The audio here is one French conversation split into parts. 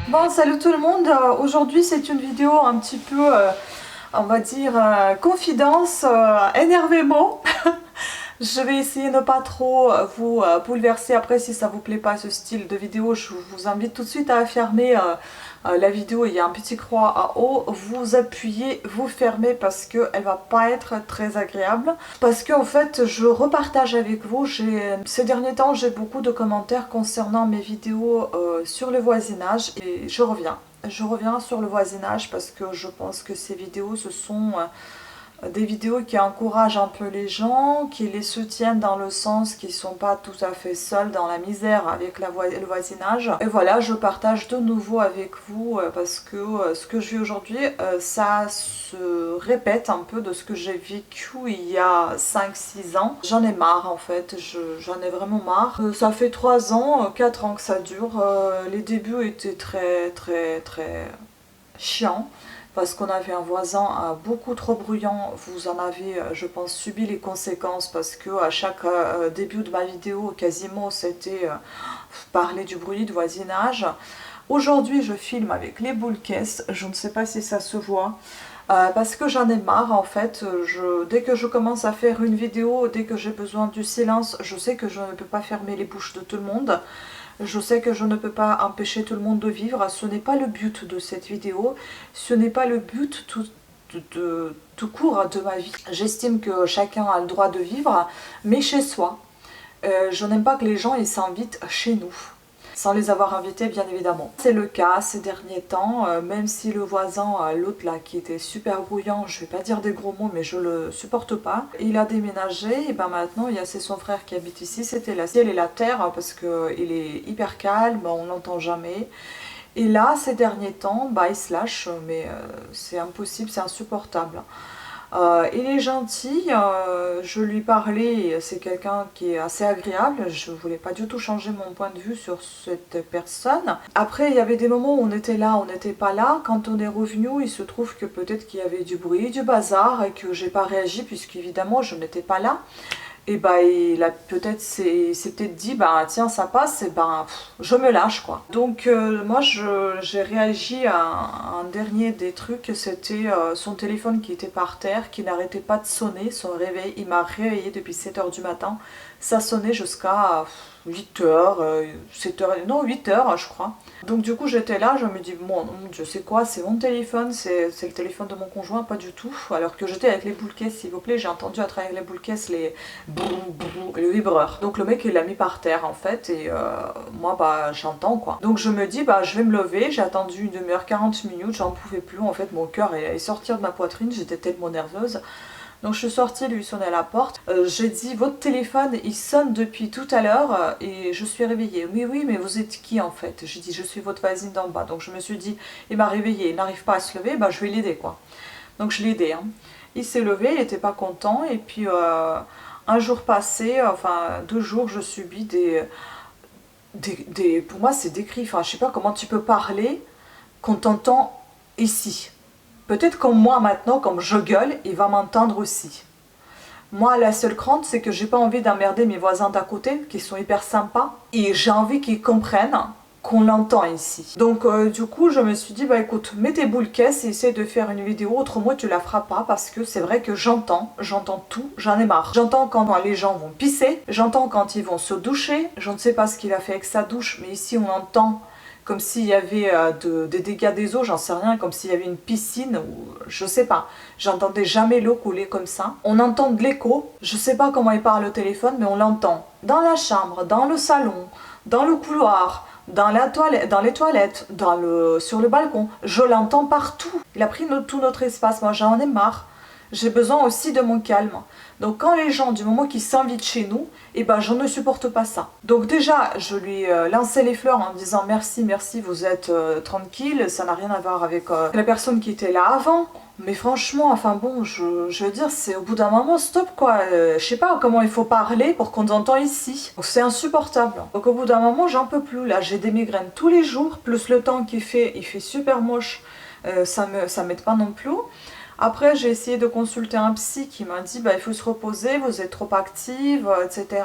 Bon, salut tout le monde. Aujourd'hui, c'est une vidéo un petit peu, on va dire, confidence, énervément. Je vais essayer de ne pas trop vous bouleverser. Après, si ça vous plaît pas ce style de vidéo, je vous invite tout de suite à fermer la vidéo. Il y a un petit croix en haut. Vous appuyez, vous fermez parce qu'elle va pas être très agréable. Parce qu'en fait, je repartage avec vous. Ces derniers temps, j'ai beaucoup de commentaires concernant mes vidéos sur le voisinage. Et je reviens. Je reviens sur le voisinage parce que je pense que ces vidéos, ce sont des vidéos qui encouragent un peu les gens, qui les soutiennent dans le sens qu'ils ne sont pas tout à fait seuls dans la misère avec le voisinage. Et voilà, je partage de nouveau avec vous parce que ce que je vis aujourd'hui, ça se répète un peu de ce que j'ai vécu il y a 5-6 ans. J'en ai marre en fait, j'en ai vraiment marre. Ça fait 3 ans, 4 ans que ça dure. Les débuts étaient très chiants parce qu'on avait un voisin beaucoup trop bruyant. Vous en avez, je pense, subi les conséquences parce que à chaque début de ma vidéo, quasiment, c'était parler du bruit de voisinage. Aujourd'hui, je filme avec les boules caisses. Je ne sais pas si ça se voit. Parce que j'en ai marre en fait, dès que je commence à faire une vidéo, dès que j'ai besoin du silence, je sais que je ne peux pas fermer les bouches de tout le monde. Je sais que je ne peux pas empêcher tout le monde de vivre, ce n'est pas le but de cette vidéo, ce n'est pas le but tout court de ma vie. J'estime que chacun a le droit de vivre, mais chez soi. Je n'aime pas que les gens ils s'invitent chez nous, sans les avoir invités bien évidemment. C'est le cas ces derniers temps, même si le voisin, l'autre là qui était super bruyant, je vais pas dire des gros mots mais je le supporte pas, il a déménagé et ben maintenant c'est son frère qui habite ici, c'était la ciel et la terre parce qu'il est hyper calme, on l'entend jamais. Et là ces derniers temps, il se lâche mais c'est impossible, c'est insupportable. Il est gentil, je lui parlais, c'est quelqu'un qui est assez agréable, je voulais pas du tout changer mon point de vue sur cette personne. Après il y avait des moments où on était là, on n'était pas là, quand on est revenu il se trouve que peut-être qu'il y avait du bruit, du bazar et que j'ai pas réagi puisqu'évidemment je n'étais pas là. Et il a peut-être s'est peut-être dit tiens ça passe et je me lâche quoi. Donc moi j'ai réagi à un dernier des trucs, c'était son téléphone qui était par terre, qui n'arrêtait pas de sonner, son réveil, il m'a réveillé depuis 7 h du matin, ça sonnait jusqu'à 8 h, 7 h, non 8 h je crois. Donc du coup j'étais là, je me dis bon je sais quoi, c'est mon téléphone, c'est le téléphone de mon conjoint, pas du tout. Alors que j'étais avec les boules caisses s'il vous plaît, j'ai entendu à travers les boules caisses le vibreur. Donc le mec il l'a mis par terre en fait et moi j'entends quoi. Donc je me dis je vais me lever, j'ai attendu une demi-heure, 40 minutes, j'en pouvais plus en fait, mon cœur est sorti de ma poitrine, j'étais tellement nerveuse. Donc je suis sortie, lui sonner à la porte. J'ai dit votre téléphone il sonne depuis tout à l'heure et je suis réveillée. Oui mais vous êtes qui en fait? J'ai dit je suis votre voisine d'en bas. Donc je me suis dit il m'a réveillée, il n'arrive pas à se lever, je vais l'aider quoi. Donc je l'ai aidé. Hein. Il s'est levé, il n'était pas content et puis un jour passé, enfin 2 jours, je subis pour moi c'est des cris. Enfin je sais pas comment tu peux parler qu'on t'entend ici. Peut-être comme moi maintenant, comme je gueule, il va m'entendre aussi. Moi, la seule crainte, c'est que j'ai pas envie d'emmerder mes voisins d'à côté, qui sont hyper sympas, et j'ai envie qu'ils comprennent qu'on l'entend ici. Donc du coup, je me suis dit, écoute, mets tes boules caisses et essaie de faire une vidéo, autrement tu la feras pas, parce que c'est vrai que j'entends tout, j'en ai marre. J'entends quand les gens vont pisser, j'entends quand ils vont se doucher, je ne sais pas ce qu'il a fait avec sa douche, mais ici on entend comme s'il y avait des dégâts des eaux, j'en sais rien, comme s'il y avait une piscine, ou je sais pas. J'entendais jamais l'eau couler comme ça. On entend de l'écho, je sais pas comment il parle au téléphone, mais on l'entend. Dans la chambre, dans le salon, dans le couloir, dans les toilettes, sur le balcon. Je l'entends partout. Il a pris tout notre espace, moi j'en ai marre. J'ai besoin aussi de mon calme. Donc quand les gens, du moment qu'ils s'invitent chez nous, je ne supporte pas ça. Donc déjà, je lui lançais les fleurs en disant merci, vous êtes tranquille, ça n'a rien à voir avec la personne qui était là avant. Mais franchement, je veux dire, c'est au bout d'un moment, stop quoi. Je sais pas comment il faut parler pour qu'on t'entende ici. C'est insupportable. Donc au bout d'un moment, j'en peux plus. Là, j'ai des migraines tous les jours, plus le temps il fait super moche, ça m'aide pas non plus. Après, j'ai essayé de consulter un psy qui m'a dit il faut se reposer, vous êtes trop active, etc.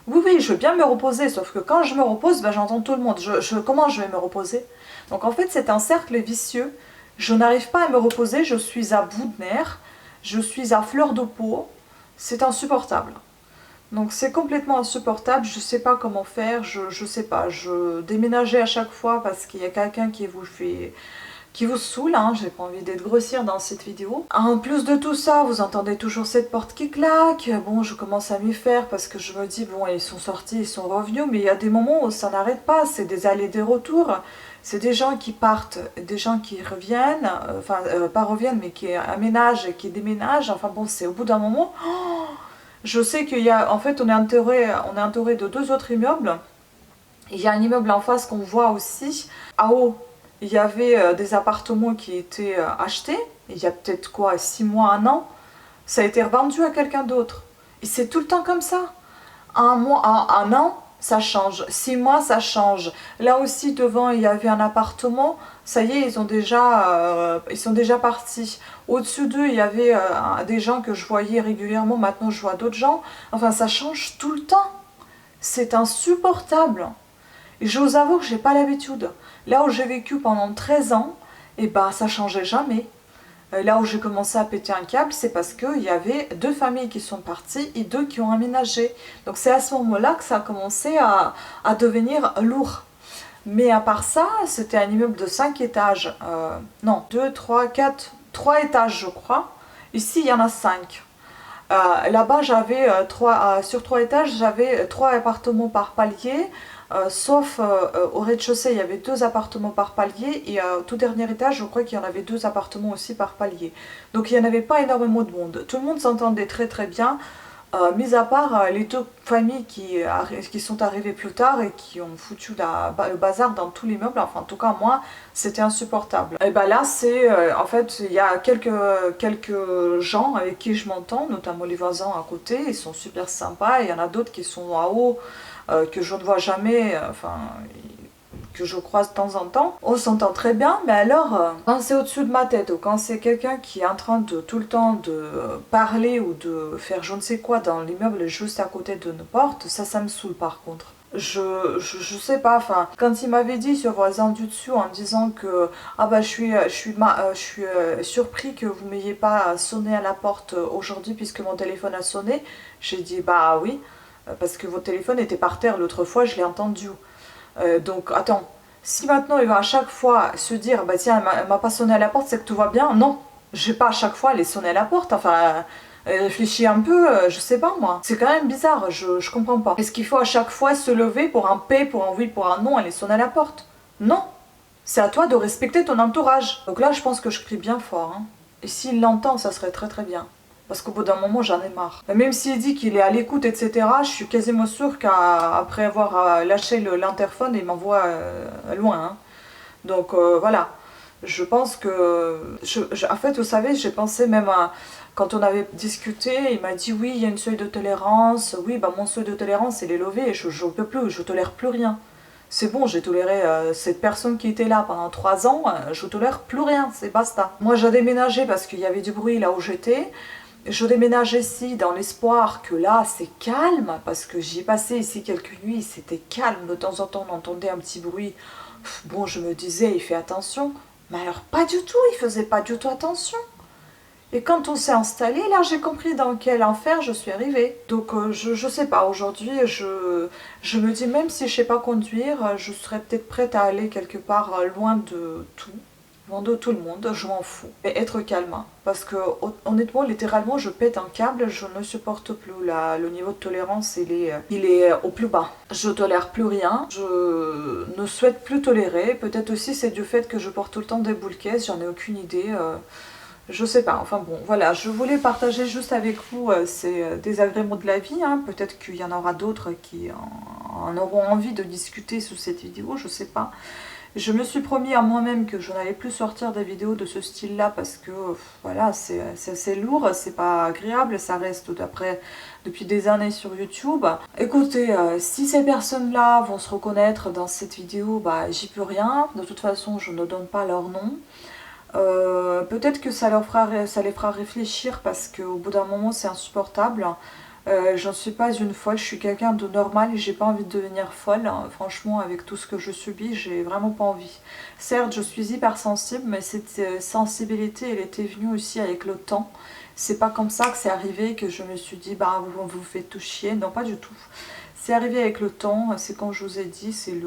Oui, oui, je veux bien me reposer, sauf que quand je me repose, ben, j'entends tout le monde. Comment je vais me reposer? Donc en fait, c'est un cercle vicieux. Je n'arrive pas à me reposer, je suis à bout de nerfs, je suis à fleur de peau. C'est insupportable. Donc c'est complètement insupportable, je sais pas comment faire, je sais pas. Je déménageais à chaque fois parce qu'il y a quelqu'un qui vous saoule, hein, j'ai pas envie d'être grossière dans cette vidéo. En plus de tout ça, vous entendez toujours cette porte qui claque. Bon, je commence à m'y faire parce que je me dis, bon, ils sont sortis, ils sont revenus, mais il y a des moments où ça n'arrête pas, c'est des allées, des retours. C'est des gens qui partent, des gens qui reviennent, enfin, pas reviennent, mais qui aménagent, qui déménagent. Enfin bon, c'est au bout d'un moment, je sais qu'il y a, en fait, on est entouré de deux autres immeubles. Il y a un immeuble en face qu'on voit aussi. À haut, il y avait des appartements qui étaient achetés. Il y a peut-être quoi, 6 mois, un an. Ça a été revendu à quelqu'un d'autre. Et c'est tout le temps comme ça. Un mois, un an, ça change. 6 mois, ça change. Là aussi, devant, il y avait un appartement. Ça y est, ils sont déjà partis. Au-dessus d'eux, il y avait des gens que je voyais régulièrement. Maintenant, je vois d'autres gens. Enfin, ça change tout le temps. C'est insupportable. Et je vous avoue que j'ai pas l'habitude. Là où j'ai vécu pendant 13 ans, et bah ça changeait jamais. Là où j'ai commencé à péter un câble, c'est parce qu'il y avait deux familles qui sont parties et deux qui ont aménagé. Donc c'est à ce moment-là que ça a commencé à devenir lourd. Mais à part ça, c'était un immeuble de 5 étages. Non, 2, 3, 4, 3 étages je crois. Ici il y en a 5. Là-bas, j'avais sur 3 étages, j'avais 3 appartements par palier. Sauf au rez-de-chaussée, il y avait 2 appartements par palier. Et au tout dernier étage, je crois qu'il y en avait 2 appartements aussi par palier. Donc il n'y en avait pas énormément de monde. Tout le monde s'entendait très très bien. Mis à part les deux familles qui sont arrivées plus tard et qui ont foutu le bazar dans tout l'immeuble. Enfin, en tout cas, moi, c'était insupportable. Et ben là, en fait, il y a quelques gens avec qui je m'entends, notamment les voisins à côté. Ils sont super sympas. Il y en a d'autres qui sont en haut, que je ne vois jamais. Enfin, que je croise de temps en temps. On s'entend très bien, mais alors, quand c'est au-dessus de ma tête, ou quand c'est quelqu'un qui est en train de tout le temps de parler ou de faire je ne sais quoi dans l'immeuble juste à côté de nos portes, ça me saoule par contre. Je sais pas, enfin, quand il m'avait dit sur voisin du dessus en me disant que ah bah je suis surpris que vous m'ayez pas sonné à la porte aujourd'hui puisque mon téléphone a sonné, j'ai dit bah oui, parce que votre téléphone était par terre l'autre fois, je l'ai entendu. Donc attends, si maintenant il va à chaque fois se dire bah tiens elle m'a pas sonné à la porte, c'est que tout va bien. Non, je vais pas à chaque fois aller sonner à la porte. Enfin réfléchis un peu, je sais pas moi. C'est quand même bizarre, je comprends pas. Est-ce qu'il faut à chaque fois se lever pour un P, pour un oui, pour un non, aller sonner à la porte? Non, c'est à toi de respecter ton entourage. Donc là je pense que je crie bien fort, hein. Et s'il l'entend, ça serait très très bien. Parce qu'au bout d'un moment, j'en ai marre. Même s'il dit qu'il est à l'écoute, etc., je suis quasiment sûre qu'après avoir lâché l'interphone, il m'envoie loin, hein. Donc voilà. Je pense que... en fait, vous savez, j'ai pensé même à... Quand on avait discuté, il m'a dit oui, il y a une seuil de tolérance. Oui, bah mon seuil de tolérance, il est levé et je ne peux plus, je tolère plus rien. C'est bon, j'ai toléré cette personne qui était là pendant 3 ans, je tolère plus rien, c'est basta. Moi, j'ai déménagé parce qu'il y avait du bruit là où j'étais. Je déménage ici dans l'espoir que là c'est calme, parce que j'y ai passé ici quelques nuits, c'était calme, de temps en temps on entendait un petit bruit. Bon, je me disais, il fait attention, mais alors pas du tout, il faisait pas du tout attention. Et quand on s'est installé, là j'ai compris dans quel enfer je suis arrivée. Donc je sais pas, aujourd'hui je me dis même si je sais pas conduire, je serais peut-être prête à aller quelque part loin de tout. Loin de tout le monde, je m'en fous. Et être calme, hein. Parce que honnêtement, littéralement, je pète un câble, je ne supporte plus. Le niveau de tolérance, il est au plus bas. Je tolère plus rien, je ne souhaite plus tolérer. Peut-être aussi c'est du fait que je porte tout le temps des boules caisses, j'en ai aucune idée. Je sais pas, enfin bon, voilà, je voulais partager juste avec vous ces désagréments de la vie, hein. Peut-être qu'il y en aura d'autres qui en auront envie de discuter sous cette vidéo, je sais pas. Je me suis promis à moi-même que je n'allais plus sortir des vidéos de ce style-là parce que voilà, c'est assez lourd, c'est pas agréable, ça reste depuis des années sur YouTube. Écoutez, si ces personnes-là vont se reconnaître dans cette vidéo, bah j'y peux rien. De toute façon, je ne donne pas leur nom. Peut-être que ça les fera réfléchir parce qu'au bout d'un moment, c'est insupportable. J'en suis pas une folle, je suis quelqu'un de normal et j'ai pas envie de devenir folle, hein. Franchement, avec tout ce que je subis, j'ai vraiment pas envie. Certes, je suis hypersensible, mais cette sensibilité, elle était venue aussi avec le temps. C'est pas comme ça que c'est arrivé, que je me suis dit, bah vous faites tout chier. Non, pas du tout. C'est arrivé avec le temps, c'est comme je vous ai dit, c'est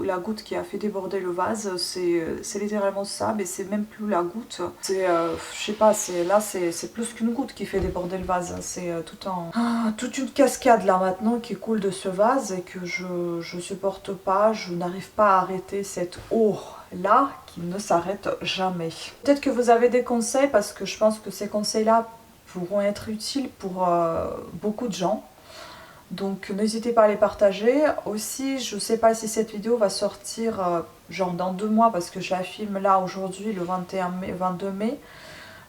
la goutte qui a fait déborder le vase, c'est littéralement ça, mais c'est même plus la goutte. C'est, je sais pas, c'est plus qu'une goutte qui fait déborder le vase, c'est toute une cascade là maintenant qui coule de ce vase et que je supporte pas, je n'arrive pas à arrêter cette eau là qui ne s'arrête jamais. Peut-être que vous avez des conseils parce que je pense que ces conseils là pourront être utiles pour beaucoup de gens. Donc n'hésitez pas à les partager. Aussi, je ne sais pas si cette vidéo va sortir genre dans 2 mois parce que je la filme là aujourd'hui le 22 mai.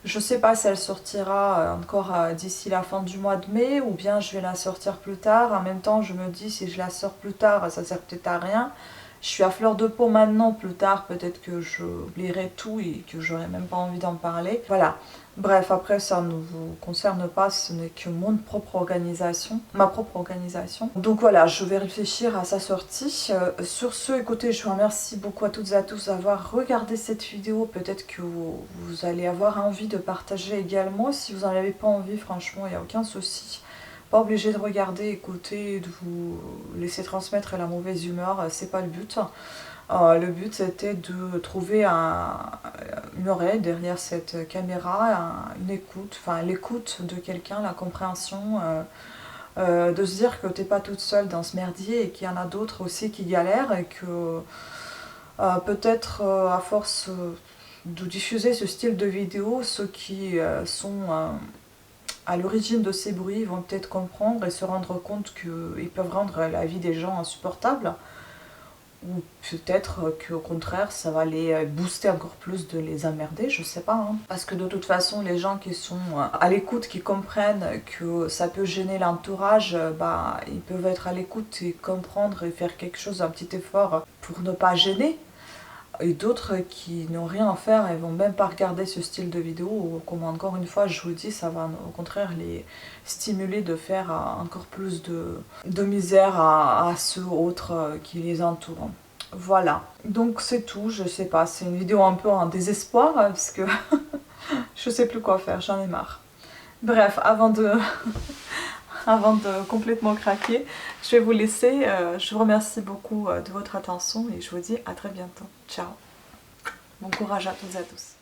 Je ne sais pas si elle sortira encore d'ici la fin du mois de mai ou bien je vais la sortir plus tard. En même temps, je me dis si je la sors plus tard, ça sert peut-être à rien. Je suis à fleur de peau maintenant, plus tard peut-être que j'oublierai tout et que j'aurai même pas envie d'en parler. Voilà. Bref, après ça ne vous concerne pas, ce n'est que mon propre organisation, ma propre organisation. Donc voilà, je vais réfléchir à sa sortie. Sur ce, écoutez, je vous remercie beaucoup à toutes et à tous d'avoir regardé cette vidéo. Peut-être que vous allez avoir envie de partager également. Si vous n'en avez pas envie, franchement, il n'y a aucun souci. Pas obligé de regarder, écouter, de vous laisser transmettre la mauvaise humeur, c'est pas le but. Le but c'était de trouver une oreille derrière cette caméra, une écoute, enfin l'écoute de quelqu'un, la compréhension, de se dire que t'es pas toute seule dans ce merdier et qu'il y en a d'autres aussi qui galèrent et que peut-être à force de diffuser ce style de vidéo, ceux qui sont à l'origine de ces bruits vont peut-être comprendre et se rendre compte qu'ils peuvent rendre la vie des gens insupportable. Ou peut-être qu'au contraire, ça va les booster encore plus de les emmerder, je sais pas. Hein. Parce que de toute façon, les gens qui sont à l'écoute, qui comprennent que ça peut gêner l'entourage, bah, ils peuvent être à l'écoute et comprendre et faire quelque chose, un petit effort pour ne pas gêner. Et d'autres qui n'ont rien à faire et vont même pas regarder ce style de vidéo, comme encore une fois je vous dis, ça va au contraire les stimuler de faire encore plus de misère à ceux autres qui les entourent. Voilà, donc c'est tout, je sais pas, c'est une vidéo un peu en désespoir parce que je sais plus quoi faire, j'en ai marre. Bref, avant de complètement craquer, je vais vous laisser. Je vous remercie beaucoup de votre attention et je vous dis à très bientôt. Ciao. Bon courage à toutes et à tous.